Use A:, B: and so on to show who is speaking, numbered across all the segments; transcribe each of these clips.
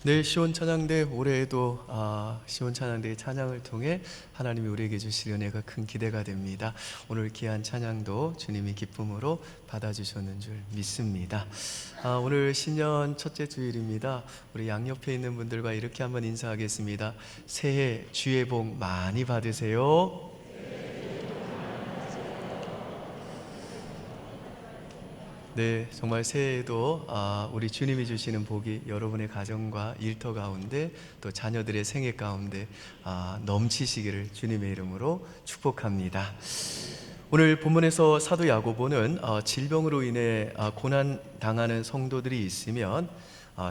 A: 네, 시온 찬양대 올해에도 시온 찬양대의 찬양을 통해 하나님이 우리에게 주실 은혜가 큰 기대가 됩니다. 오늘 귀한 찬양도 주님이 기쁨으로 받아주셨는 줄 믿습니다. 오늘 신년 첫째 주일입니다. 우리 양옆에 있는 분들과 이렇게 한번 인사하겠습니다. 새해 주의 복 많이 받으세요. 네, 정말 새해에도 우리 주님이 주시는 복이 여러분의 가정과 일터 가운데 또 자녀들의 생애 가운데 넘치시기를 주님의 이름으로 축복합니다. 오늘 본문에서 사도 야고보는 질병으로 인해 고난 당하는 성도들이 있으면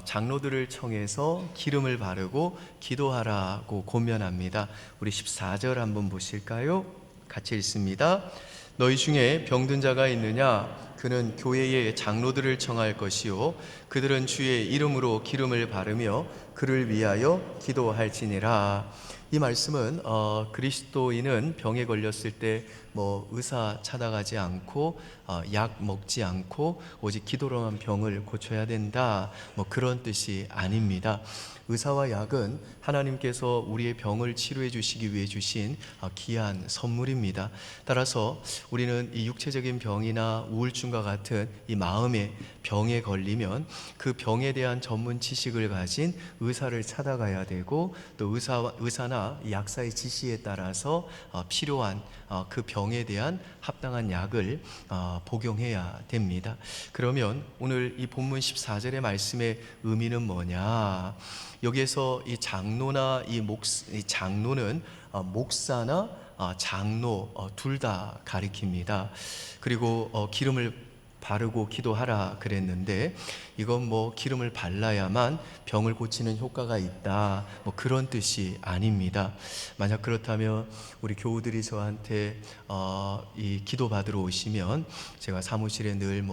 A: 장로들을 청해서 기름을 바르고 기도하라고 권면합니다. 우리 14절 한번 보실까요? 같이 읽습니다. 너희 중에 병든 자가 있느냐? 그는 교회의 장로들을 청할 것이요 그들은 주의 이름으로 기름을 바르며 그를 위하여 기도할지니라. 이 말씀은 그리스도인은 병에 걸렸을 때 의사 찾아가지 않고 약 먹지 않고 오직 기도로만 병을 고쳐야 된다, 그런 뜻이 아닙니다. 의사와 약은 하나님께서 우리의 병을 치료해 주시기 위해 주신 귀한 선물입니다. 따라서 우리는 이 육체적인 병이나 우울증과 같은 이 마음의 병에 걸리면 그 병에 대한 전문 지식을 가진 의사를 찾아가야 되고, 또 의사나 약사의 지시에 따라서 필요한 그 병에 대한 합당한 약을 복용해야 됩니다. 그러면 오늘 이 본문 14절의 말씀의 의미는 뭐냐? 여기에서 이 장로나 이 장로는 목사나 장로 둘 다 가리킵니다. 그리고 기름을 바르고 기도하라 그랬는데, 이건 기름을 발라야만 병을 고치는 효과가 있다, 그런 뜻이 아닙니다. 만약 그렇다면 우리 교우들이 저한테 이 기도 받으러 오시면 제가 사무실에 늘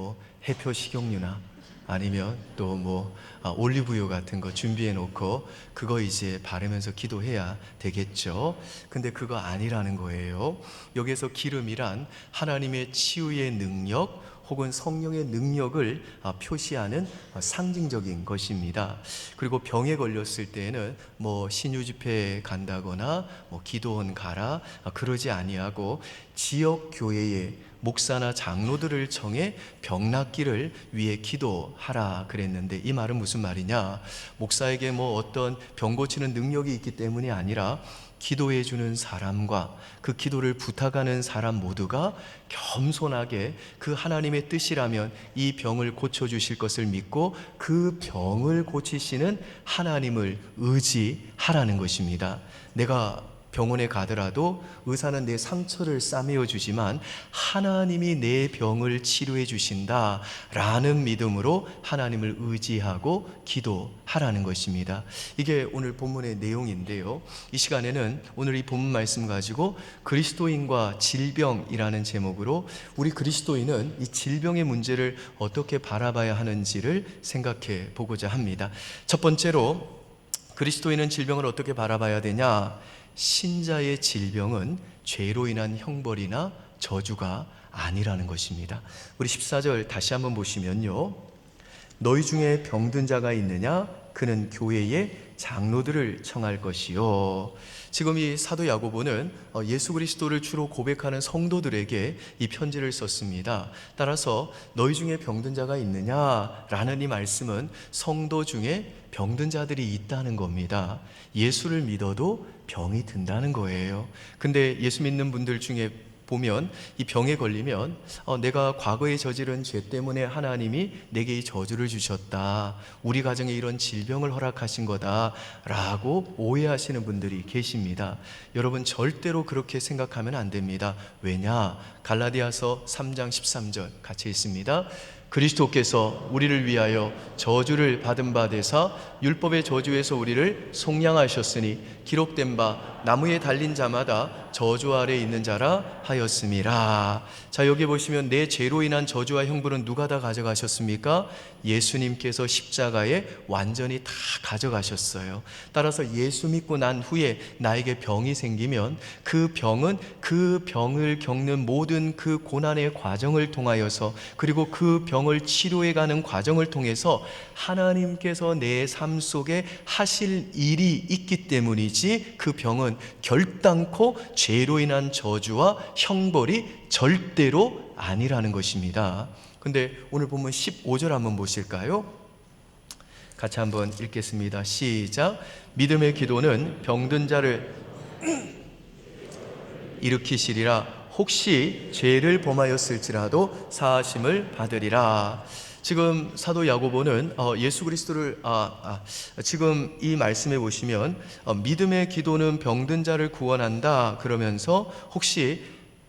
A: 해표 식용유나 아니면 또 올리브유 같은 거 준비해 놓고 그거 이제 바르면서 기도해야 되겠죠. 근데 그거 아니라는 거예요. 여기서 기름이란 하나님의 치유의 능력 혹은 성령의 능력을 표시하는 상징적인 것입니다. 그리고 병에 걸렸을 때에는 신유 집회에 간다거나 기도원 가라 그러지 아니하고 지역 교회에 목사나 장로들을 청해 병 낫기를 위해 기도하라 그랬는데, 이 말은 무슨 말이냐? 목사에게 어떤 병 고치는 능력이 있기 때문이 아니라 기도해 주는 사람과 그 기도를 부탁하는 사람 모두가 겸손하게 그 하나님의 뜻이라면 이 병을 고쳐주실 것을 믿고 그 병을 고치시는 하나님을 의지하라는 것입니다. 내가 병원에 가더라도 의사는 내 상처를 싸매어 주지만 하나님이 내 병을 치료해 주신다 라는 믿음으로 하나님을 의지하고 기도하라는 것입니다. 이게 오늘 본문의 내용인데요, 이 시간에는 오늘 이 본문 말씀 가지고 그리스도인과 질병이라는 제목으로 우리 그리스도인은 이 질병의 문제를 어떻게 바라봐야 하는지를 생각해 보고자 합니다. 첫 번째로 그리스도인은 질병을 어떻게 바라봐야 되냐? 신자의 질병은 죄로 인한 형벌이나 저주가 아니라는 것입니다. 우리 14절 다시 한번 보시면요, 너희 중에 병든 자가 있느냐? 그는 교회의 장로들을 청할 것이요. 지금 이 사도 야고보는 예수 그리스도를 주로 고백하는 성도들에게 이 편지를 썼습니다. 따라서 너희 중에 병든 자가 있느냐? 라는 이 말씀은 성도 중에 병든 자들이 있다는 겁니다. 예수를 믿어도 병이 든다는 거예요. 근데 예수 믿는 분들 중에 보면 이 병에 걸리면 내가 과거에 저지른 죄 때문에 하나님이 내게 이 저주를 주셨다, 우리 가정에 이런 질병을 허락하신 거다 라고 오해하시는 분들이 계십니다. 여러분, 절대로 그렇게 생각하면 안 됩니다. 왜냐? 갈라디아서 3장 13절 같이 읽습니다. 그리스도께서 우리를 위하여 저주를 받은 바 되사 율법의 저주에서 우리를 속량하셨으니 기록된 바 나무에 달린 자마다 저주 아래 있는 자라 하였음이라. 자, 여기 보시면 내 죄로 인한 저주와 형벌은 누가 다 가져가셨습니까? 예수님께서 십자가에 완전히 다 가져가셨어요. 따라서 예수 믿고 난 후에 나에게 병이 생기면 그 병은 그 병을 겪는 모든 그 고난의 과정을 통하여서, 그리고 그 병 병을 치료해가는 과정을 통해서 하나님께서 내 삶 속에 하실 일이 있기 때문이지, 그 병은 결단코 죄로 인한 저주와 형벌이 절대로 아니라는 것입니다. 근데 오늘 본문 15절 한번 보실까요? 같이 한번 읽겠습니다. 시작. 믿음의 기도는 병든 자를 일으키시리라. 혹시 죄를 범하였을지라도 사하심을 받으리라. 지금 사도 야고보는 예수 그리스도를 지금 이 말씀에 보시면 믿음의 기도는 병든 자를 구원한다 그러면서 혹시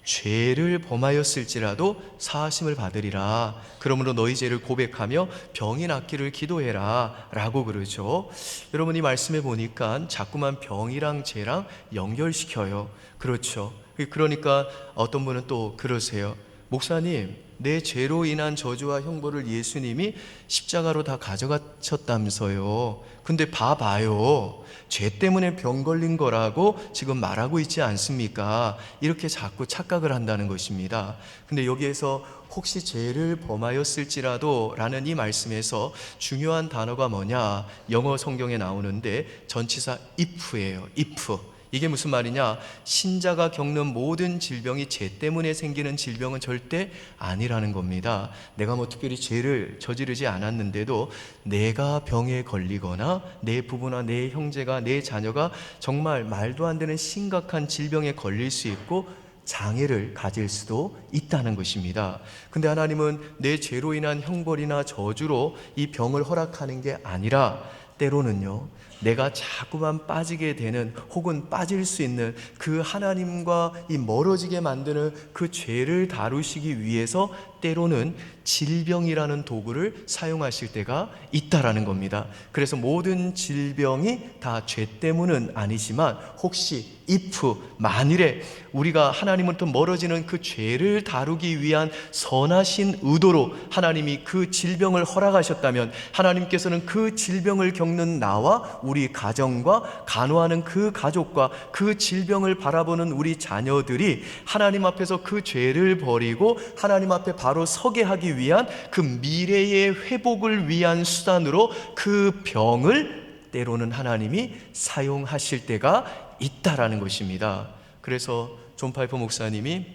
A: 죄를 범하였을지라도 사하심을 받으리라. 그러므로 너희 죄를 고백하며 병이 낫기를 기도해라 라고 그러죠. 여러분, 이 말씀에 보니까 자꾸만 병이랑 죄랑 연결시켜요. 그렇죠. 그러니까 어떤 분은 또 그러세요. 목사님, 내 죄로 인한 저주와 형벌을 예수님이 십자가로 다 가져가셨다면서요. 근데 봐봐요, 죄 때문에 병 걸린 거라고 지금 말하고 있지 않습니까? 이렇게 자꾸 착각을 한다는 것입니다. 근데 여기에서 혹시 죄를 범하였을지라도 라는 이 말씀에서 중요한 단어가 뭐냐, 영어 성경에 나오는데 전치사 if예요. if. 이게 무슨 말이냐? 신자가 겪는 모든 질병이 죄 때문에 생기는 질병은 절대 아니라는 겁니다. 내가 뭐 특별히 죄를 저지르지 않았는데도 내가 병에 걸리거나 내 부부나 내 형제가, 내 자녀가 정말 말도 안 되는 심각한 질병에 걸릴 수 있고 장애를 가질 수도 있다는 것입니다. 근데 하나님은 내 죄로 인한 형벌이나 저주로 이 병을 허락하는 게 아니라, 때로는요, 내가 자꾸만 빠지게 되는, 혹은 빠질 수 있는 그 하나님과 이 멀어지게 만드는 그 죄를 다루시기 위해서 때로는 질병이라는 도구를 사용하실 때가 있다라는 겁니다. 그래서 모든 질병이 다 죄 때문은 아니지만, 혹시 if, 만일에 우리가 하나님으로부터 멀어지는 그 죄를 다루기 위한 선하신 의도로 하나님이 그 질병을 허락하셨다면, 하나님께서는 그 질병을 겪는 나와 우리 가정과 간호하는 그 가족과 그 질병을 바라보는 우리 자녀들이 하나님 앞에서 그 죄를 버리고 하나님 앞에 바로 서게 하기 위한 그 미래의 회복을 위한 수단으로 그 병을 때로는 하나님이 사용하실 때가 있다라는 것입니다. 그래서 존 파이퍼 목사님이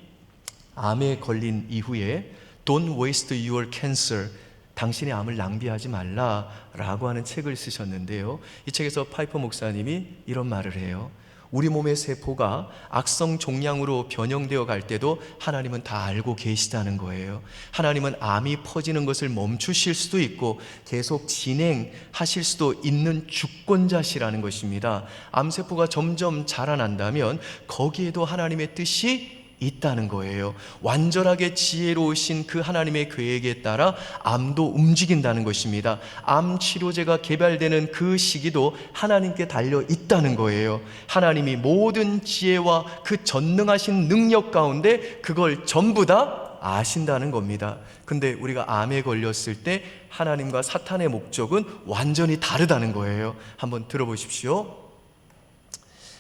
A: 암에 걸린 이후에 Don't waste your cancer, 당신의 암을 낭비하지 말라라고 하는 책을 쓰셨는데요, 이 책에서 파이퍼 목사님이 이런 말을 해요. 우리 몸의 세포가 악성 종양으로 변형되어 갈 때도 하나님은 다 알고 계시다는 거예요. 하나님은 암이 퍼지는 것을 멈추실 수도 있고 계속 진행하실 수도 있는 주권자시라는 것입니다. 암세포가 점점 자라난다면 거기에도 하나님의 뜻이 있다는 거예요. 완전하게 지혜로우신 그 하나님의 계획에 따라 암도 움직인다는 것입니다. 암 치료제가 개발되는 그 시기도 하나님께 달려 있다는 거예요. 하나님이 모든 지혜와 그 전능하신 능력 가운데 그걸 전부 다 아신다는 겁니다. 근데 우리가 암에 걸렸을 때 하나님과 사탄의 목적은 완전히 다르다는 거예요. 한번 들어보십시오.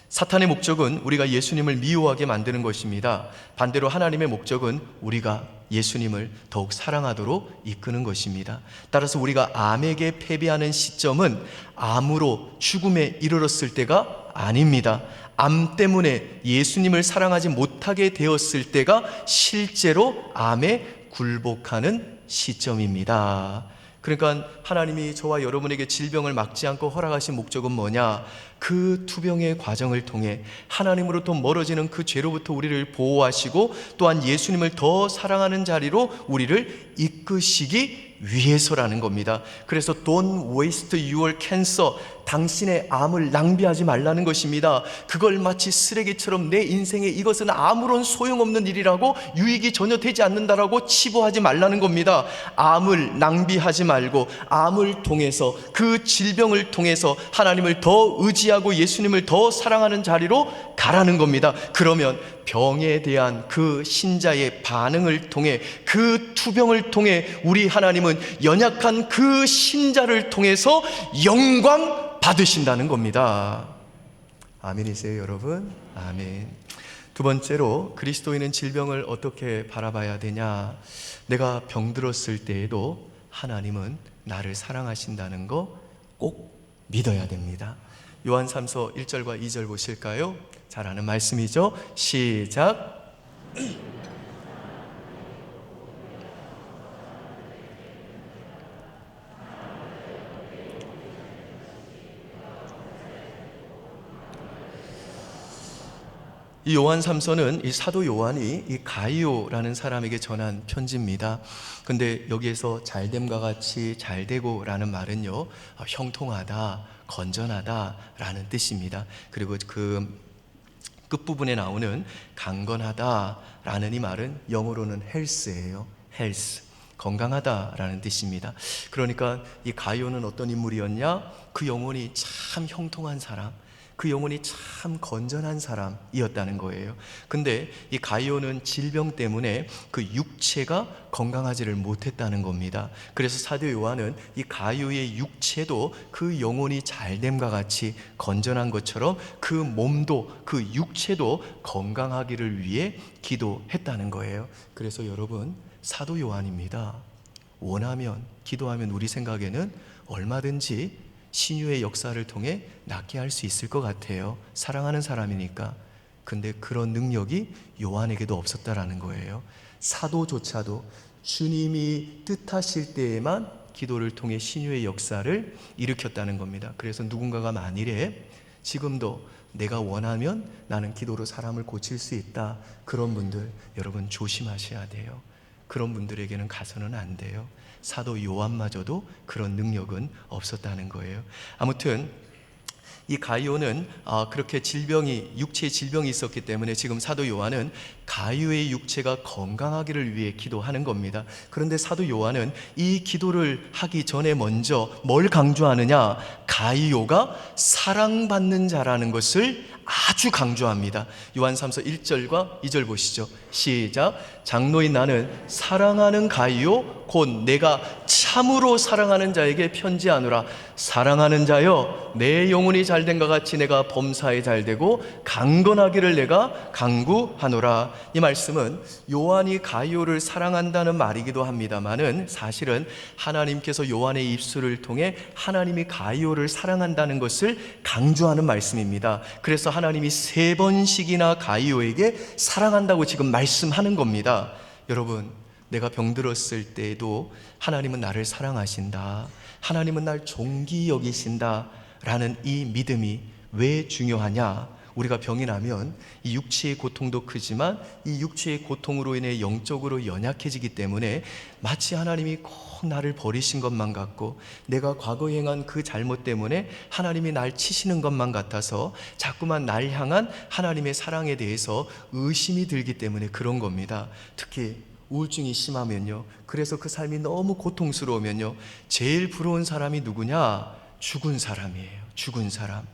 A: 사탄의 목적은 우리가 예수님을 미워하게 만드는 것입니다. 반대로 하나님의 목적은 우리가 예수님을 더욱 사랑하도록 이끄는 것입니다. 따라서 우리가 암에게 패배하는 시점은 암으로 죽음에 이르렀을 때가 아닙니다. 암 때문에 예수님을 사랑하지 못하게 되었을 때가 실제로 암에 굴복하는 시점입니다. 그러니까 하나님이 저와 여러분에게 질병을 막지 않고 허락하신 목적은 뭐냐? 그 투병의 과정을 통해 하나님으로부터 멀어지는 그 죄로부터 우리를 보호하시고 또한 예수님을 더 사랑하는 자리로 우리를 이끄시기 위해서라는 겁니다. 그래서 Don't waste your cancer, 당신의 암을 낭비하지 말라는 것입니다. 그걸 마치 쓰레기처럼 내 인생에 이것은 아무런 소용없는 일이라고, 유익이 전혀 되지 않는다라고 치부하지 말라는 겁니다. 암을 낭비하지 말고 암을 통해서, 그 질병을 통해서 하나님을 더 의지하고 예수님을 더 사랑하는 자리로 가라는 겁니다. 그러면 병에 대한 그 신자의 반응을 통해, 그 투병을 통해 우리 하나님은 연약한 그 신자를 통해서 영광 받으신다는 겁니다. 아멘이세요, 여러분? 아멘. 두 번째로 그리스도인은 질병을 어떻게 바라봐야 되냐? 내가 병들었을 때에도 하나님은 나를 사랑하신다는 거 꼭 믿어야 됩니다. 요한 3서 1절과 2절 보실까요? 잘 아는 말씀이죠. 시작. 이 요한 3서는 이 사도 요한이 이 가이오라는 사람에게 전한 편지입니다. 근데 여기에서 잘됨과 같이 잘되고라는 말은요, 형통하다, 건전하다라는 뜻입니다. 그리고 그 끝부분에 나오는 강건하다라는 이 말은 영어로는 헬스예요. 헬스. 건강하다라는 뜻입니다. 그러니까 이 가이오는 어떤 인물이었냐? 그 영혼이 참 형통한 사람, 그 영혼이 참 건전한 사람이었다는 거예요. 근데 이 가이오는 질병 때문에 그 육체가 건강하지를 못했다는 겁니다. 그래서 사도 요한은 이 가이오의 육체도 그 영혼이 잘됨과 같이 건전한 것처럼 그 몸도, 그 육체도 건강하기를 위해 기도했다는 거예요. 그래서 여러분, 사도 요한입니다. 원하면, 기도하면 우리 생각에는 얼마든지 신유의 역사를 통해 낫게 할 수 있을 것 같아요. 사랑하는 사람이니까. 근데 그런 능력이 요한에게도 없었다라는 거예요. 사도조차도 주님이 뜻하실 때에만 기도를 통해 신유의 역사를 일으켰다는 겁니다. 그래서 누군가가 만일에 지금도 내가 원하면 나는 기도로 사람을 고칠 수 있다, 그런 분들 여러분 조심하셔야 돼요. 그런 분들에게는 가서는 안 돼요. 사도 요한마저도 그런 능력은 없었다는 거예요. 아무튼 이 가이오는 그렇게 육체의 질병이 있었기 때문에 지금 사도 요한은 가이오의 육체가 건강하기를 위해 기도하는 겁니다. 그런데 사도 요한은 이 기도를 하기 전에 먼저 뭘 강조하느냐? 가이오가 사랑받는 자라는 것을 아주 강조합니다. 요한 3서 1절과 2절 보시죠. 시작. 장로인 나는 사랑하는 가이오 곧 내가 참으로 사랑하는 자에게 편지하노라. 사랑하는 자여, 내 영혼이 잘된 것 같이 내가 범사에 잘되고 강건하기를 내가 강구하노라. 이 말씀은 요한이 가이오를 사랑한다는 말이기도 합니다만은 사실은 하나님께서 요한의 입술을 통해 하나님이 가이오를 사랑한다는 것을 강조하는 말씀입니다. 그래서 하나님이 3번씩이나 가이오에게 사랑한다고 지금 말씀하는 겁니다. 여러분, 내가 병들었을 때에도 하나님은 나를 사랑하신다, 하나님은 날 존귀 여기신다 라는 이 믿음이 왜 중요하냐? 우리가 병이 나면 이 육체의 고통도 크지만 이 육체의 고통으로 인해 영적으로 연약해지기 때문에 마치 하나님이 꼭 나를 버리신 것만 같고 내가 과거에 행한 그 잘못 때문에 하나님이 날 치시는 것만 같아서 자꾸만 날 향한 하나님의 사랑에 대해서 의심이 들기 때문에 그런 겁니다. 특히 우울증이 심하면요, 그래서 그 삶이 너무 고통스러우면요, 제일 부러운 사람이 누구냐? 죽은 사람이에요. 죽은 사람.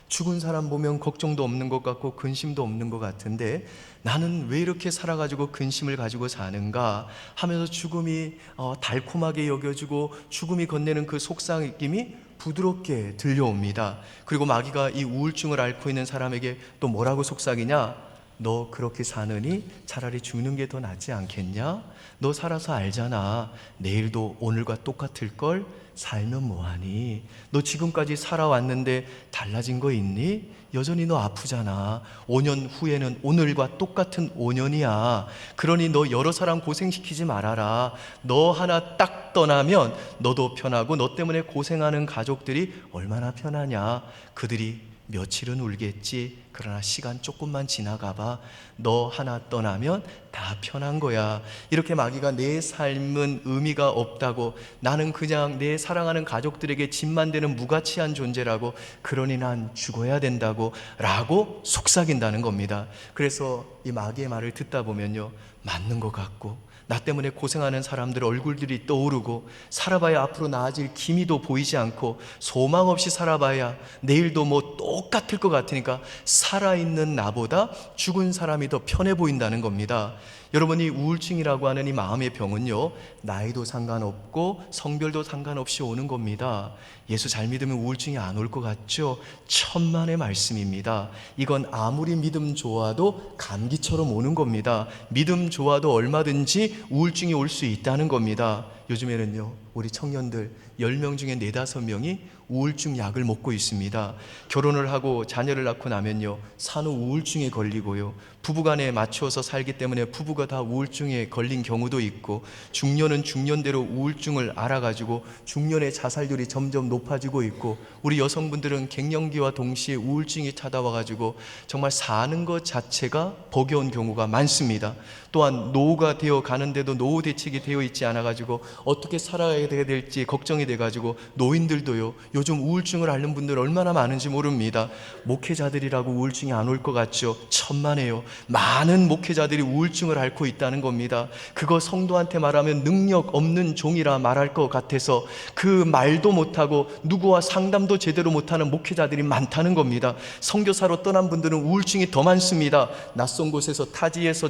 A: 죽은 사람 보면 걱정도 없는 것 같고 근심도 없는 것 같은데 나는 왜 이렇게 살아가지고 근심을 가지고 사는가 하면서 죽음이 달콤하게 여겨지고 죽음이 건네는 그 속삭임이 부드럽게 들려옵니다. 그리고 마귀가 이 우울증을 앓고 있는 사람에게 또 뭐라고 속삭이냐? 너 그렇게 사느니 차라리 죽는 게 더 낫지 않겠냐? 너 살아서 알잖아. 내일도 오늘과 똑같을 걸. 살면 뭐하니? 너 지금까지 살아왔는데 달라진 거 있니? 여전히 너 아프잖아. 5년 후에는 오늘과 똑같은 5년이야. 그러니 너 여러 사람 고생시키지 말아라. 너 하나 딱 떠나면 너도 편하고 너 때문에 고생하는 가족들이 얼마나 편하냐. 그들이 며칠은 울겠지. 그러나 시간 조금만 지나가봐. 너 하나 떠나면 다 편한 거야. 이렇게 마귀가 내 삶은 의미가 없다고, 나는 그냥 내 사랑하는 가족들에게 짐만 되는 무가치한 존재라고, 그러니 난 죽어야 된다고 라고 속삭인다는 겁니다. 그래서 이 마귀의 말을 듣다 보면요, 맞는 것 같고 나 때문에 고생하는 사람들 얼굴들이 떠오르고 살아봐야 앞으로 나아질 기미도 보이지 않고 소망 없이 살아봐야 내일도 뭐 똑같을 것 같으니까 살아있는 나보다 죽은 사람이 더 편해 보인다는 겁니다. 여러분이 우울증이라고 하는 이 마음의 병은요, 나이도 상관없고 성별도 상관없이 오는 겁니다. 예수 잘 믿으면 우울증이 안 올 것 같죠? 천만의 말씀입니다. 이건 아무리 믿음 좋아도 감기처럼 오는 겁니다. 믿음 좋아도 얼마든지 우울증이 올 수 있다는 겁니다. 요즘에는요, 우리 청년들 10명 중에 4, 5명이 우울증 약을 먹고 있습니다. 결혼을 하고 자녀를 낳고 나면요, 산후 우울증에 걸리고요, 부부간에 맞추어서 살기 때문에 부부가 다 우울증에 걸린 경우도 있고, 중년은 중년대로 우울증을 알아가지고 중년의 자살률이 점점 높아지고 있고, 우리 여성분들은 갱년기와 동시에 우울증이 찾아와가지고 정말 사는 것 자체가 버거운 경우가 많습니다. 또한 노후가 되어 가는데도 노후 대책이 되어 있지 않아가지고 어떻게 살아야 될지 걱정이 돼가지고 노인들도요, 요즘 우울증을 앓는 분들 얼마나 많은지 모릅니다. 목회자들이라고 우울증이 안 올 것 같죠? 천만에요. 많은 목회자들이 우울증을 앓고 있다는 겁니다. 그거 성도한테 말하면 능력 없는 종이라 말할 것 같아서 그 말도 못하고 누구와 상담도 제대로 못하는 목회자들이 많다는 겁니다. 선교사로 떠난 분들은 우울증이 더 많습니다. 낯선 곳에서 타지에서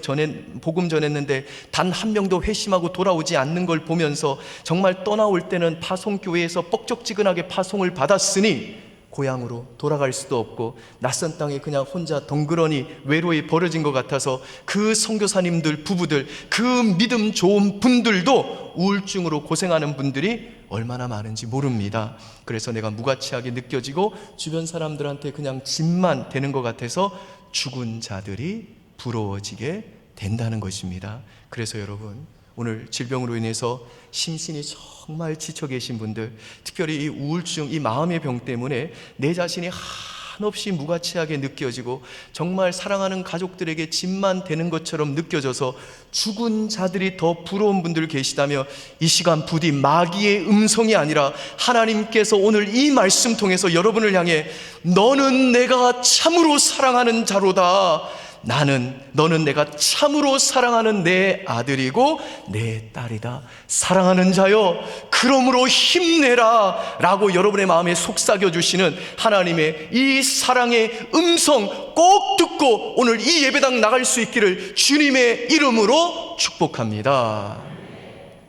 A: 복음 전했는데 단 한 명도 회심하고 돌아오지 않는 걸 보면서 정말 떠나올 때는 파송교회에서 뻑적지근하게 파송을 받았으니 고향으로 돌아갈 수도 없고 낯선 땅에 그냥 혼자 덩그러니 외로이 버려진 것 같아서 그 선교사님들 부부들, 그 믿음 좋은 분들도 우울증으로 고생하는 분들이 얼마나 많은지 모릅니다. 그래서 내가 무가치하게 느껴지고 주변 사람들한테 그냥 짐만 되는 것 같아서 죽은 자들이 부러워지게 된다는 것입니다. 그래서 여러분, 오늘 질병으로 인해서 심신이 정말 지쳐 계신 분들, 특별히 이 우울증, 이 마음의 병 때문에 내 자신이 한없이 무가치하게 느껴지고 정말 사랑하는 가족들에게 짐만 되는 것처럼 느껴져서 죽은 자들이 더 부러운 분들 계시다며, 이 시간 부디 마귀의 음성이 아니라 하나님께서 오늘 이 말씀 통해서 여러분을 향해 너는 내가 참으로 사랑하는 자로다, 너는 내가 참으로 사랑하는 내 아들이고 내 딸이다, 사랑하는 자여 그러므로 힘내라 라고 여러분의 마음에 속삭여 주시는 하나님의 이 사랑의 음성 꼭 듣고 오늘 이 예배당 나갈 수 있기를 주님의 이름으로 축복합니다.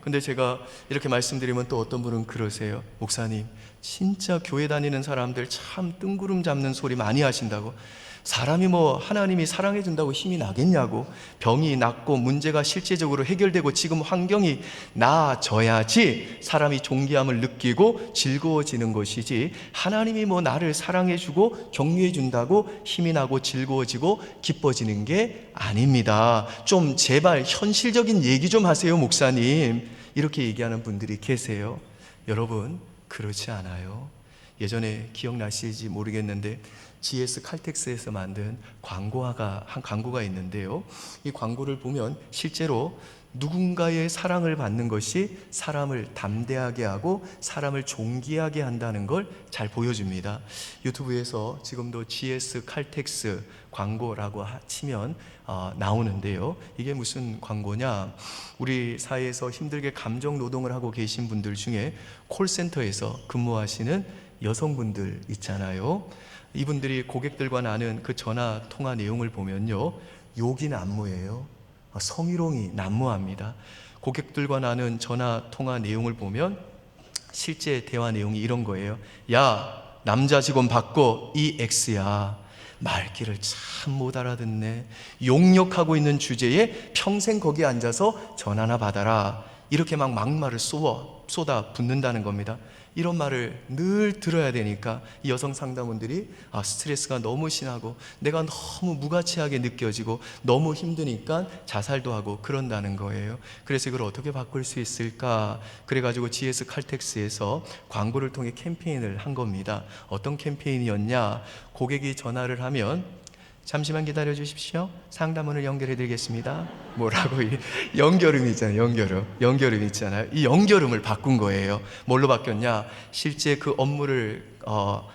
A: 근데 제가 이렇게 말씀드리면 또 어떤 분은 그러세요. 목사님, 진짜 교회 다니는 사람들 참 뜬구름 잡는 소리 많이 하신다고. 사람이 하나님이 사랑해 준다고 힘이 나겠냐고. 병이 낫고 문제가 실제적으로 해결되고 지금 환경이 나아져야지 사람이 존귀함을 느끼고 즐거워지는 것이지, 하나님이 나를 사랑해 주고 격려해 준다고 힘이 나고 즐거워지고 기뻐지는 게 아닙니다. 좀 제발 현실적인 얘기 좀 하세요, 목사님. 이렇게 얘기하는 분들이 계세요. 여러분, 그렇지 않아요. 예전에 기억나실지 모르겠는데 GS 칼텍스에서 만든 한 광고가 있는데요, 이 광고를 보면 실제로 누군가의 사랑을 받는 것이 사람을 담대하게 하고 사람을 존귀하게 한다는 걸 잘 보여줍니다. 유튜브에서 지금도 GS 칼텍스 광고라고 치면 나오는데요, 이게 무슨 광고냐, 우리 사회에서 힘들게 감정 노동을 하고 계신 분들 중에 콜센터에서 근무하시는 여성분들 있잖아요. 이분들이 고객들과 나눈 그 전화 통화 내용을 보면요, 욕이 난무해요. 성희롱이 난무합니다. 고객들과 나눈 전화 통화 내용을 보면 실제 대화 내용이 이런 거예요. 야, 남자 직원 바꿔, 이 X야. 말귀를 참 못 알아듣네. 용역하고 있는 주제에 평생 거기 앉아서 전화나 받아라. 이렇게 막말을 쏟아 붓는다는 겁니다. 이런 말을 늘 들어야 되니까 이 여성 상담원들이 스트레스가 너무 심하고 내가 너무 무가치하게 느껴지고 너무 힘드니까 자살도 하고 그런다는 거예요. 그래서 이걸 어떻게 바꿀 수 있을까? 그래가지고 GS 칼텍스에서 광고를 통해 캠페인을 한 겁니다. 어떤 캠페인이었냐? 고객이 전화를 하면 잠시만 기다려 주십시오. 상담원을 연결해 드리겠습니다. 뭐라고, 연결음 있잖아요. 연결음 있잖아요. 이 연결음을 바꾼 거예요. 뭘로 바뀌었냐? 실제 그 업무를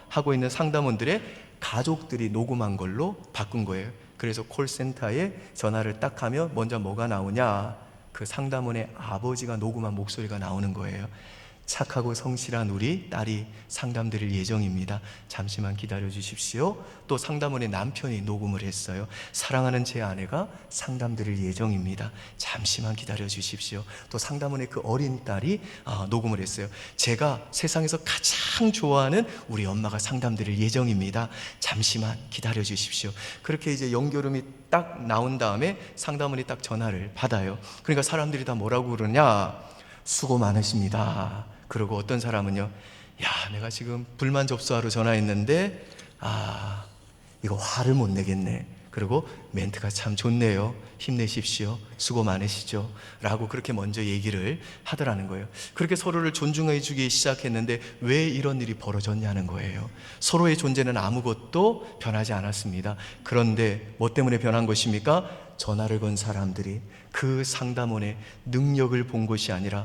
A: 하고 있는 상담원들의 가족들이 녹음한 걸로 바꾼 거예요. 그래서 콜센터에 전화를 딱 하면 먼저 뭐가 나오냐? 그 상담원의 아버지가 녹음한 목소리가 나오는 거예요. 착하고 성실한 우리 딸이 상담드릴 예정입니다. 잠시만 기다려 주십시오. 또 상담원의 남편이 녹음을 했어요. 사랑하는 제 아내가 상담드릴 예정입니다. 잠시만 기다려 주십시오. 또 상담원의 그 어린 딸이 녹음을 했어요. 제가 세상에서 가장 좋아하는 우리 엄마가 상담드릴 예정입니다. 잠시만 기다려 주십시오. 그렇게 이제 연결음이 딱 나온 다음에 상담원이 딱 전화를 받아요. 그러니까 사람들이 다 뭐라고 그러냐? 수고 많으십니다. 그리고 어떤 사람은요, 야, 내가 지금 불만 접수하러 전화했는데 이거 화를 못 내겠네. 그리고 멘트가 참 좋네요. 힘내십시오. 수고 많으시죠. 라고 그렇게 먼저 얘기를 하더라는 거예요. 그렇게 서로를 존중해 주기 시작했는데 왜 이런 일이 벌어졌냐는 거예요. 서로의 존재는 아무것도 변하지 않았습니다. 그런데 뭐 때문에 변한 것입니까? 전화를 건 사람들이 그 상담원의 능력을 본 것이 아니라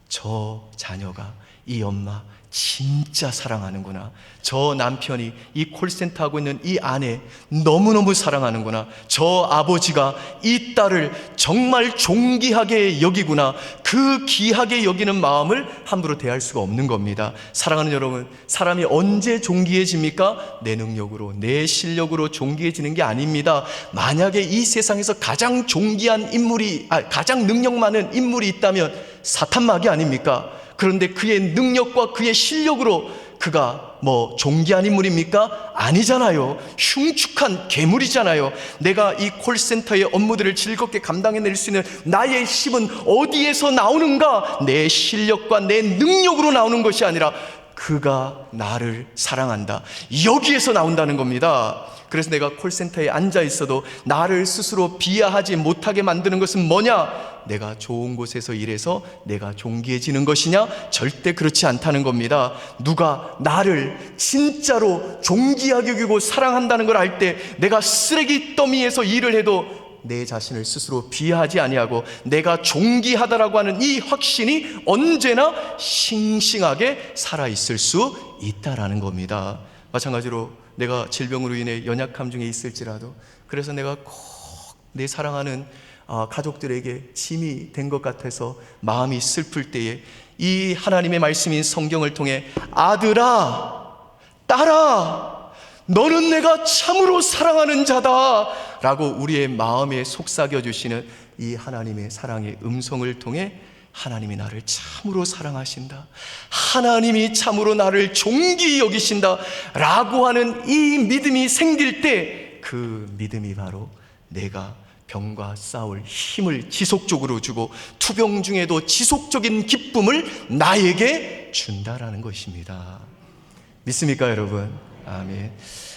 A: 저 자녀가 이 엄마 진짜 사랑하는구나, 저 남편이 이 콜센터 하고 있는 이 아내 너무너무 사랑하는구나, 저 아버지가 이 딸을 정말 존귀하게 여기구나, 그 귀하게 여기는 마음을 함부로 대할 수가 없는 겁니다. 사랑하는 여러분, 사람이 언제 존귀해집니까? 내 능력으로, 내 실력으로 존귀해지는 게 아닙니다. 만약에 이 세상에서 가장 존귀한 인물이, 가장 능력 많은 인물이 있다면 사탄마귀 아닙니까? 그런데 그의 능력과 그의 실력으로 그가 뭐 존귀한 인물입니까? 아니잖아요. 흉측한 괴물이잖아요. 내가 이 콜센터의 업무들을 즐겁게 감당해낼 수 있는 나의 힘은 어디에서 나오는가? 내 실력과 내 능력으로 나오는 것이 아니라 그가 나를 사랑한다, 여기에서 나온다는 겁니다. 그래서 내가 콜센터에 앉아 있어도 나를 스스로 비하하지 못하게 만드는 것은 뭐냐? 내가 좋은 곳에서 일해서 내가 존귀해지는 것이냐? 절대 그렇지 않다는 겁니다. 누가 나를 진짜로 존귀하게 여기고 사랑한다는 걸 알 때 내가 쓰레기 더미에서 일을 해도 내 자신을 스스로 비하하지 아니하고 내가 존귀하다라고 하는 이 확신이 언제나 싱싱하게 살아있을 수 있다라는 겁니다. 마찬가지로 내가 질병으로 인해 연약함 중에 있을지라도, 그래서 내가 꼭 내 사랑하는 가족들에게 짐이 된 것 같아서 마음이 슬플 때에 이 하나님의 말씀인 성경을 통해 아들아, 딸아, 너는 내가 참으로 사랑하는 자다 라고 우리의 마음에 속삭여 주시는 이 하나님의 사랑의 음성을 통해 하나님이 나를 참으로 사랑하신다, 하나님이 참으로 나를 존귀히 여기신다 라고 하는 이 믿음이 생길 때 그 믿음이 바로 내가 병과 싸울 힘을 지속적으로 주고 투병 중에도 지속적인 기쁨을 나에게 준다라는 것입니다. 믿습니까 여러분? 아멘.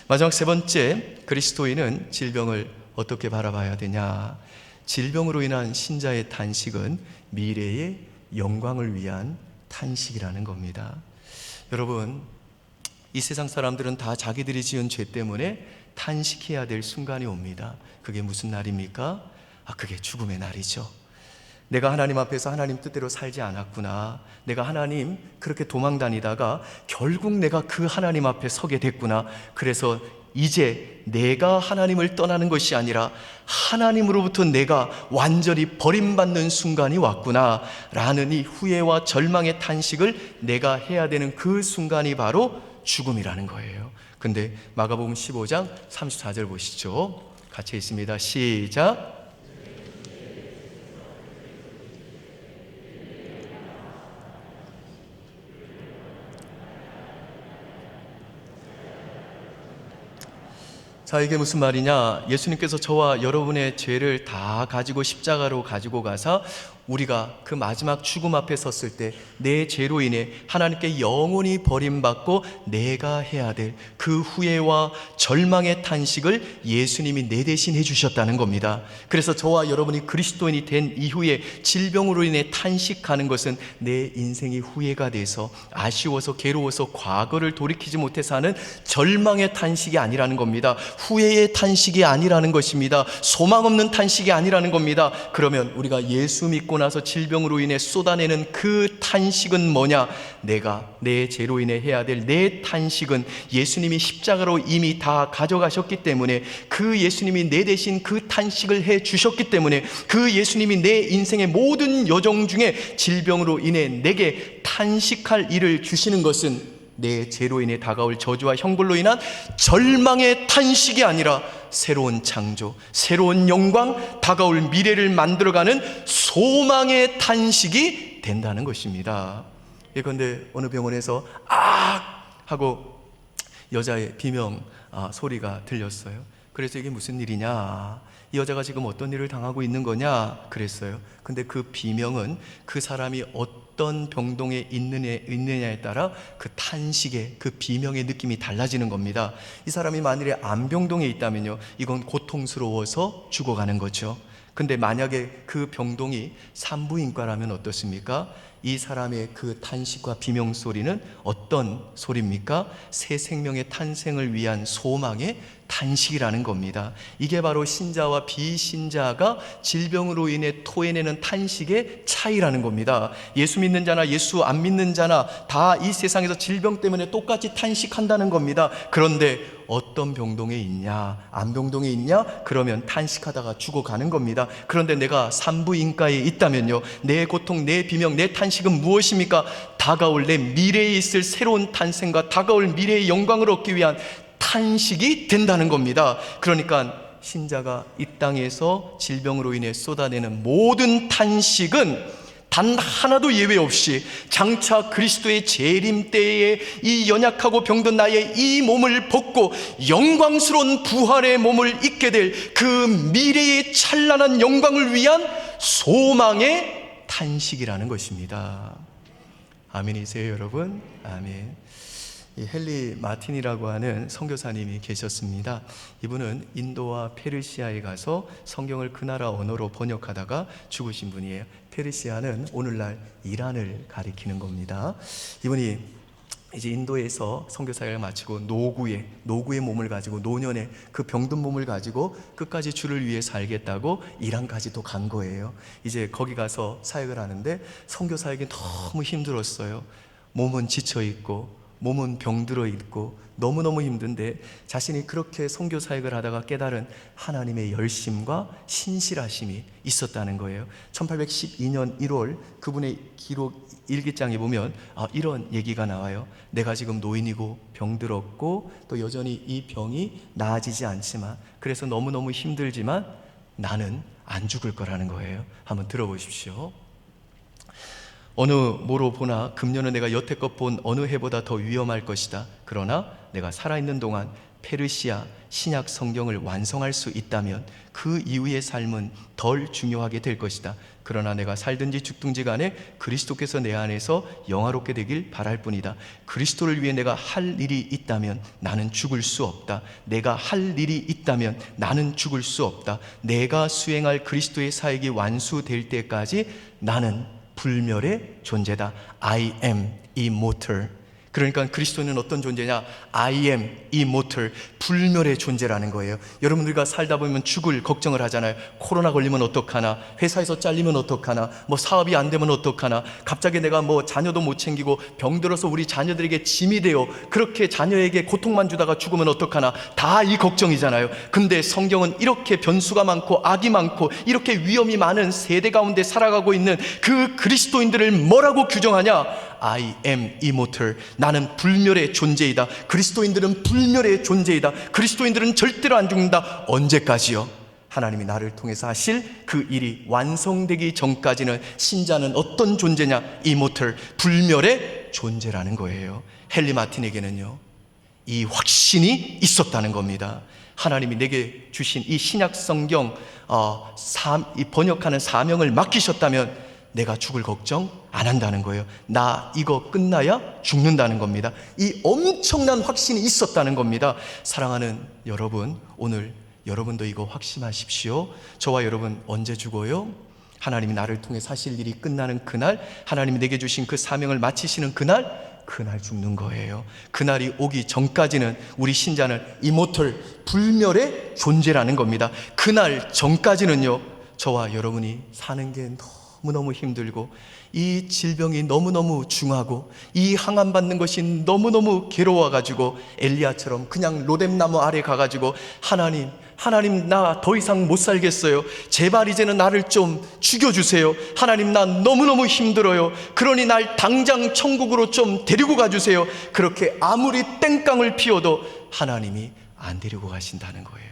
A: 마지막 세 번째, 그리스도인은 질병을 어떻게 바라봐야 되냐? 질병으로 인한 신자의 탄식은 미래의 영광을 위한 탄식이라는 겁니다. 여러분, 이 세상 사람들은 다 자기들이 지은 죄 때문에 탄식해야 될 순간이 옵니다. 그게 무슨 날입니까? 그게 죽음의 날이죠. 내가 하나님 앞에서 하나님 뜻대로 살지 않았구나, 내가 하나님 그렇게 도망 다니다가 결국 내가 그 하나님 앞에 서게 됐구나, 그래서 이제 내가 하나님을 떠나는 것이 아니라 하나님으로부터 내가 완전히 버림받는 순간이 왔구나 라는 이 후회와 절망의 탄식을 내가 해야 되는 그 순간이 바로 죽음이라는 거예요. 근데 마가복음 15장 34절 보시죠. 같이 있습니다. 시작. 자, 이게 무슨 말이냐? 예수님께서 저와 여러분의 죄를 다 가지고 십자가로 가지고 가서 우리가 그 마지막 죽음 앞에 섰을 때 내 죄로 인해 하나님께 영원히 버림받고 내가 해야 될 그 후회와 절망의 탄식을 예수님이 내 대신 해주셨다는 겁니다. 그래서 저와 여러분이 그리스도인이 된 이후에 질병으로 인해 탄식하는 것은 내 인생이 후회가 돼서 아쉬워서 괴로워서 과거를 돌이키지 못해서 하는 절망의 탄식이 아니라는 겁니다. 후회의 탄식이 아니라는 것입니다. 소망 없는 탄식이 아니라는 겁니다. 그러면 우리가 예수 믿고 믿고 나서 질병으로 인해 쏟아내는 그 탄식은 뭐냐? 내가 내 죄로 인해 해야 될 내 탄식은 예수님이 십자가로 이미 다 가져가셨기 때문에, 그 예수님이 내 대신 그 탄식을 해 주셨기 때문에, 그 예수님이 내 인생의 모든 여정 중에 질병으로 인해 내게 탄식할 일을 주시는 것은 내 죄로 인해 다가올 저주와 형벌로 인한 절망의 탄식이 아니라 새로운 창조, 새로운 영광, 다가올 미래를 만들어가는 소망의 탄식이 된다는 것입니다. 예컨대 어느 병원에서 아! 하고 여자의 비명 소리가 들렸어요. 그래서 이게 무슨 일이냐, 이 여자가 지금 어떤 일을 당하고 있는 거냐 그랬어요. 근데 그 비명은 그 사람이 어떤 병동에 있느냐에 따라 그 탄식의, 그 비명의 느낌이 달라지는 겁니다. 이 사람이 만일에 암병동에 있다면요, 이건 고통스러워서 죽어가는 거죠. 근데 만약에 그 병동이 산부인과라면 어떻습니까? 이 사람의 그 탄식과 비명 소리는 어떤 소리입니까? 새 생명의 탄생을 위한 소망의 탄식이라는 겁니다. 이게 바로 신자와 비신자가 질병으로 인해 토해내는 탄식의 차이라는 겁니다. 예수 믿는 자나 예수 안 믿는 자나 다 이 세상에서 질병 때문에 똑같이 탄식한다는 겁니다. 그런데 어떤 병동에 있냐, 암병동에 있냐, 그러면 탄식하다가 죽어가는 겁니다. 그런데 내가 산부인과에 있다면요, 내 고통, 내 비명, 내 탄식은 무엇입니까? 다가올 내 미래에 있을 새로운 탄생과 다가올 미래의 영광을 얻기 위한 탄식이 된다는 겁니다. 그러니까 신자가 이 땅에서 질병으로 인해 쏟아내는 모든 탄식은 단 하나도 예외 없이 장차 그리스도의 재림 때에 이 연약하고 병든 나의 이 몸을 벗고 영광스러운 부활의 몸을 입게 될 그 미래의 찬란한 영광을 위한 소망의 탄식이라는 것입니다. 아멘이세요, 여러분? 아멘. 이 헨리 마틴이라고 하는 선교사님이 계셨습니다. 이분은 인도와 페르시아에 가서 성경을 그 나라 언어로 번역하다가 죽으신 분이에요. 페르시아는 오늘날 이란을 가리키는 겁니다. 이분이 이제 인도에서 선교사역을 마치고 노구의 몸을 가지고, 노년의 그 병든 몸을 가지고 끝까지 주를 위해 살겠다고 이란까지도 간 거예요. 이제 거기 가서 사역을 하는데 선교 사역이 너무 힘들었어요. 몸은 지쳐 있고 몸은 병들어 있고 너무너무 힘든데, 자신이 그렇게 선교 사역을 하다가 깨달은 하나님의 열심과 신실하심이 있었다는 거예요. 1812년 1월 그분의 기록 일기장에 보면 이런 얘기가 나와요. 내가 지금 노인이고 병들었고 또 여전히 이 병이 나아지지 않지만, 그래서 너무너무 힘들지만 나는 안 죽을 거라는 거예요. 한번 들어보십시오. 어느 모로 보나 금년은 내가 여태껏 본 어느 해보다 더 위험할 것이다. 그러나 내가 살아있는 동안 페르시아 신약 성경을 완성할 수 있다면 그 이후의 삶은 덜 중요하게 될 것이다. 그러나 내가 살든지 죽든지 간에 그리스도께서 내 안에서 영화롭게 되길 바랄 뿐이다. 그리스도를 위해 내가 할 일이 있다면 나는 죽을 수 없다. 내가 할 일이 있다면 나는 죽을 수 없다. 내가 수행할 그리스도의 사역이 완수될 때까지 나는 불멸의 존재다. I am immortal. 그러니까 그리스도는 어떤 존재냐? I am immortal, 불멸의 존재라는 거예요. 여러분들과 살다 보면 죽을 걱정을 하잖아요. 코로나 걸리면 어떡하나, 회사에서 잘리면 어떡하나, 뭐 사업이 안 되면 어떡하나, 갑자기 내가 뭐 자녀도 못 챙기고 병들어서 우리 자녀들에게 짐이 되어 그렇게 자녀에게 고통만 주다가 죽으면 어떡하나, 다 이 걱정이잖아요. 근데 성경은 이렇게 변수가 많고 악이 많고 이렇게 위험이 많은 세대 가운데 살아가고 있는 그 그리스도인들을 뭐라고 규정하냐? I am immortal. 나는 불멸의 존재이다. 그리스도인들은 불멸의 존재이다. 그리스도인들은 절대로 안 죽는다. 언제까지요? 하나님이 나를 통해서 하실 그 일이 완성되기 전까지는 신자는 어떤 존재냐? immortal, 불멸의 존재라는 거예요. 헨리 마틴에게는요, 이 확신이 있었다는 겁니다. 하나님이 내게 주신 이 신약 성경 이 번역하는 사명을 맡기셨다면 내가 죽을 걱정 안 한다는 거예요. 나 이거 끝나야 죽는다는 겁니다. 이 엄청난 확신이 있었다는 겁니다. 사랑하는 여러분, 오늘 여러분도 이거 확신하십시오. 저와 여러분 언제 죽어요? 하나님이 나를 통해 하실 일이 끝나는 그날, 하나님이 내게 주신 그 사명을 마치시는 그날 죽는 거예요. 그날이 오기 전까지는 우리 신자는 이모털, 불멸의 존재라는 겁니다. 그날 전까지는요, 저와 여러분이 사는 게 너무너무 힘들고 이 질병이 너무너무 중하고 이 항암 받는 것이 너무너무 괴로워가지고 엘리야처럼 그냥 로뎀나무 아래 가가지고 하나님 나 더 이상 못 살겠어요. 제발 이제는 나를 좀 죽여주세요. 하나님 나 너무너무 힘들어요. 그러니 날 당장 천국으로 좀 데리고 가주세요. 그렇게 아무리 땡깡을 피워도 하나님이 안 데리고 가신다는 거예요.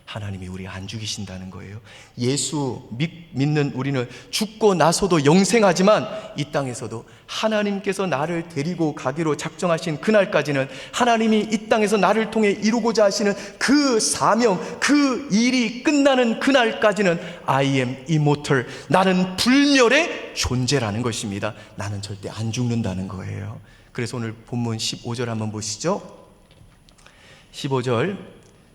A: 하나님이 우리 안 죽이신다는 거예요. 예수 믿는 우리는 죽고 나서도 영생하지만 이 땅에서도 하나님께서 나를 데리고 가기로 작정하신 그날까지는, 하나님이 이 땅에서 나를 통해 이루고자 하시는 그 사명, 그 일이 끝나는 그날까지는 I am immortal, 나는 불멸의 존재라는 것입니다. 나는 절대 안 죽는다는 거예요. 그래서 오늘 본문 15절 한번 보시죠. 15절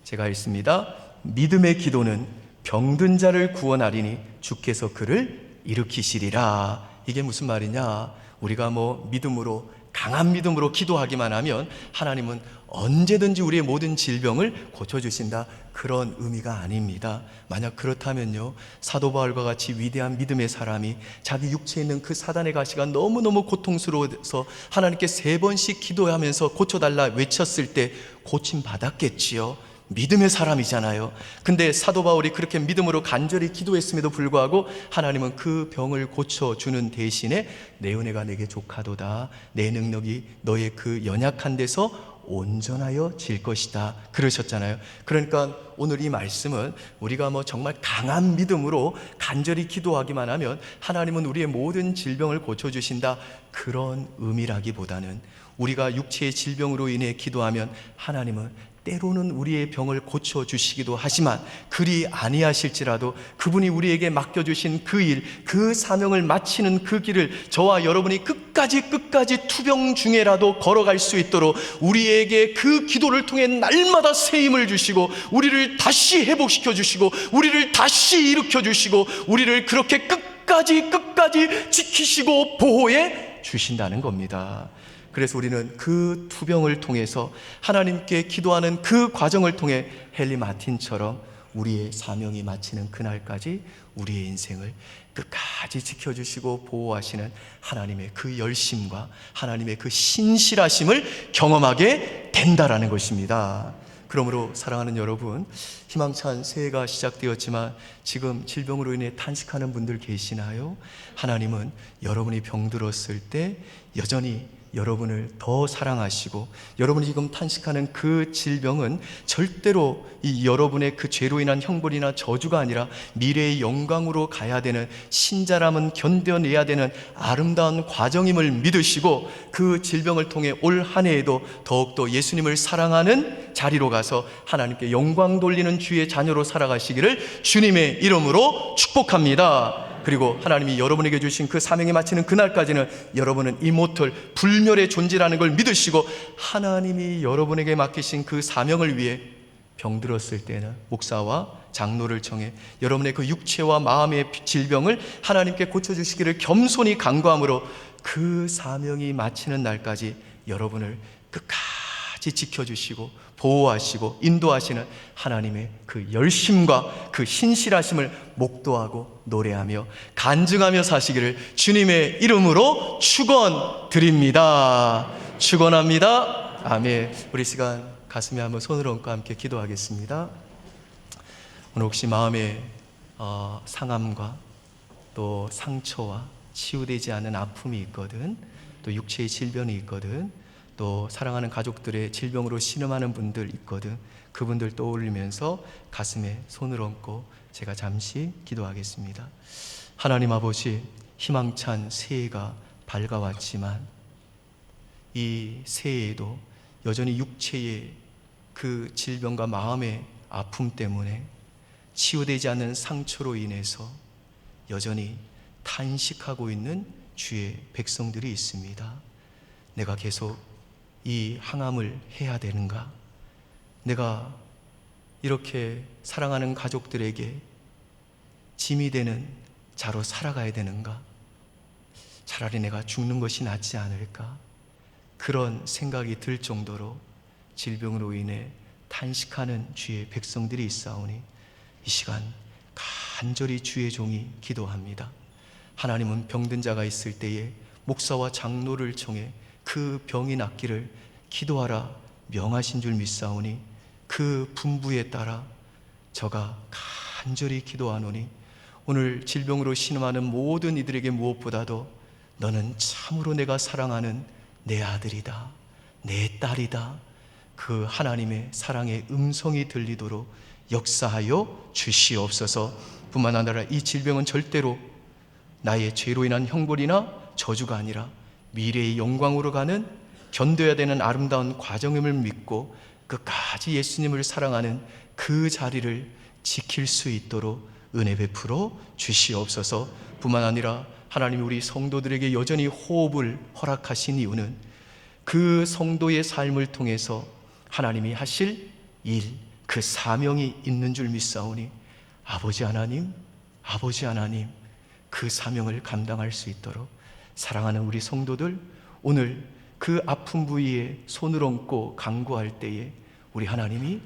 A: 제가 읽습니다. 믿음의 기도는 병든 자를 구원하리니 주께서 그를 일으키시리라. 이게 무슨 말이냐? 우리가 믿음으로, 강한 믿음으로 기도하기만 하면 하나님은 언제든지 우리의 모든 질병을 고쳐주신다, 그런 의미가 아닙니다. 만약 그렇다면요, 사도 바울과 같이 위대한 믿음의 사람이 자기 육체에 있는 그 사단의 가시가 너무너무 고통스러워서 하나님께 3번씩 기도하면서 고쳐달라 외쳤을 때 고침받았겠지요. 믿음의 사람이잖아요. 근데 사도 바울이 그렇게 믿음으로 간절히 기도했음에도 불구하고 하나님은 그 병을 고쳐주는 대신에 내 은혜가 내게 족하도다, 내 능력이 너의 그 연약한 데서 온전하여 질 것이다, 그러셨잖아요. 그러니까 오늘 이 말씀은 우리가 정말 강한 믿음으로 간절히 기도하기만 하면 하나님은 우리의 모든 질병을 고쳐주신다, 그런 의미라기보다는 우리가 육체의 질병으로 인해 기도하면 하나님은 때로는 우리의 병을 고쳐주시기도 하지만 그리 아니하실지라도 그분이 우리에게 맡겨주신 그 일, 그 사명을 마치는 그 길을 저와 여러분이 끝까지 투병 중에라도 걸어갈 수 있도록 우리에게 그 기도를 통해 날마다 새 힘을 주시고 우리를 다시 회복시켜 주시고 우리를 다시 일으켜 주시고 우리를 그렇게 끝까지 지키시고 보호해 주신다는 겁니다. 그래서 우리는 그 투병을 통해서 하나님께 기도하는 그 과정을 통해 헨리 마틴처럼 우리의 사명이 마치는 그날까지 우리의 인생을 끝까지 지켜주시고 보호하시는 하나님의 그 열심과 하나님의 그 신실하심을 경험하게 된다라는 것입니다. 그러므로 사랑하는 여러분, 희망찬 새해가 시작되었지만 지금 질병으로 인해 탄식하는 분들 계시나요? 하나님은 여러분이 병들었을 때 여전히 여러분을 더 사랑하시고 여러분이 지금 탄식하는 그 질병은 절대로 이 여러분의 그 죄로 인한 형벌이나 저주가 아니라 미래의 영광으로 가야 되는, 신자라면 견뎌내야 되는 아름다운 과정임을 믿으시고 그 질병을 통해 올 한 해에도 더욱더 예수님을 사랑하는 자리로 가서 하나님께 영광 돌리는 주의 자녀로 살아가시기를 주님의 이름으로 축복합니다. 그리고 하나님이 여러분에게 주신 그 사명에 마치는 그날까지는 여러분은 이모털, 불멸의 존재라는 걸 믿으시고 하나님이 여러분에게 맡기신 그 사명을 위해 병들었을 때는 목사와 장로를 청해 여러분의 그 육체와 마음의 질병을 하나님께 고쳐주시기를 겸손히 간구함으로 그 사명이 마치는 날까지 여러분을 끝까지 지켜주시고 보호하시고 인도하시는 하나님의 그 열심과 그 신실하심을 목도하고 노래하며 간증하며 사시기를 주님의 이름으로 축원드립니다. 축원합니다. 아멘. 우리 시간 가슴에 한번 손을 얹고 함께 기도하겠습니다. 오늘 혹시 마음에 상함과 또 상처와 치유되지 않은 아픔이 있거든, 또 육체의 질병이 있거든, 또 사랑하는 가족들의 질병으로 신음하는 분들 있거든, 그분들 떠올리면서 가슴에 손을 얹고 제가 잠시 기도하겠습니다. 하나님 아버지, 희망찬 새해가 밝아왔지만 이 새해에도 여전히 육체의 그 질병과 마음의 아픔 때문에 치유되지 않는 상처로 인해서 여전히 탄식하고 있는 주의 백성들이 있습니다. 내가 계속 이 항암을 해야 되는가? 내가 이렇게 사랑하는 가족들에게 짐이 되는 자로 살아가야 되는가? 차라리 내가 죽는 것이 낫지 않을까? 그런 생각이 들 정도로 질병으로 인해 탄식하는 주의 백성들이 있사오니 이 시간 간절히 주의 종이 기도합니다. 하나님은 병든 자가 있을 때에 목사와 장로를 청해 그 병이 낫기를 기도하라 명하신 줄 믿사오니 그 분부에 따라 저가 간절히 기도하노니 오늘 질병으로 신음하는 모든 이들에게 무엇보다도 너는 참으로 내가 사랑하는 내 아들이다, 내 딸이다, 그 하나님의 사랑의 음성이 들리도록 역사하여 주시옵소서. 뿐만 아니라 이 질병은 절대로 나의 죄로 인한 형벌이나 저주가 아니라 미래의 영광으로 가는 견뎌야 되는 아름다운 과정임을 믿고 끝까지 예수님을 사랑하는 그 자리를 지킬 수 있도록 은혜 베풀어 주시옵소서. 뿐만 아니라 하나님이 우리 성도들에게 여전히 호흡을 허락하신 이유는 그 성도의 삶을 통해서 하나님이 하실 일, 그 사명이 있는 줄 믿사오니 아버지 하나님 그 사명을 감당할 수 있도록 사랑하는 우리 성도들, 오늘 그 아픈 부위에 손을 얹고 간구할 때에 우리 하나님이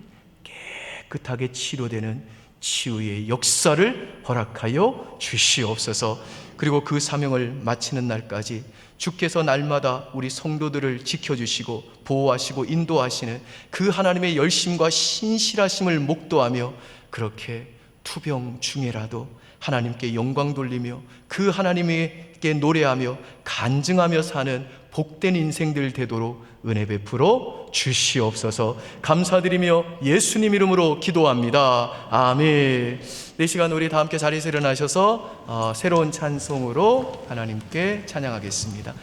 A: 깨끗하게 치료되는 치유의 역사를 허락하여 주시옵소서. 그리고 그 사명을 마치는 날까지 주께서 날마다 우리 성도들을 지켜주시고 보호하시고 인도하시는 그 하나님의 열심과 신실하심을 목도하며 그렇게 투병 중에라도 하나님께 영광 돌리며 그 하나님께 노래하며 간증하며 사는 복된 인생들 되도록 은혜 베풀어 주시옵소서. 감사드리며 예수님 이름으로 기도합니다. 아멘. 이 시간 우리 다 함께 자리에서 일어나셔서 새로운 찬송으로 하나님께 찬양하겠습니다.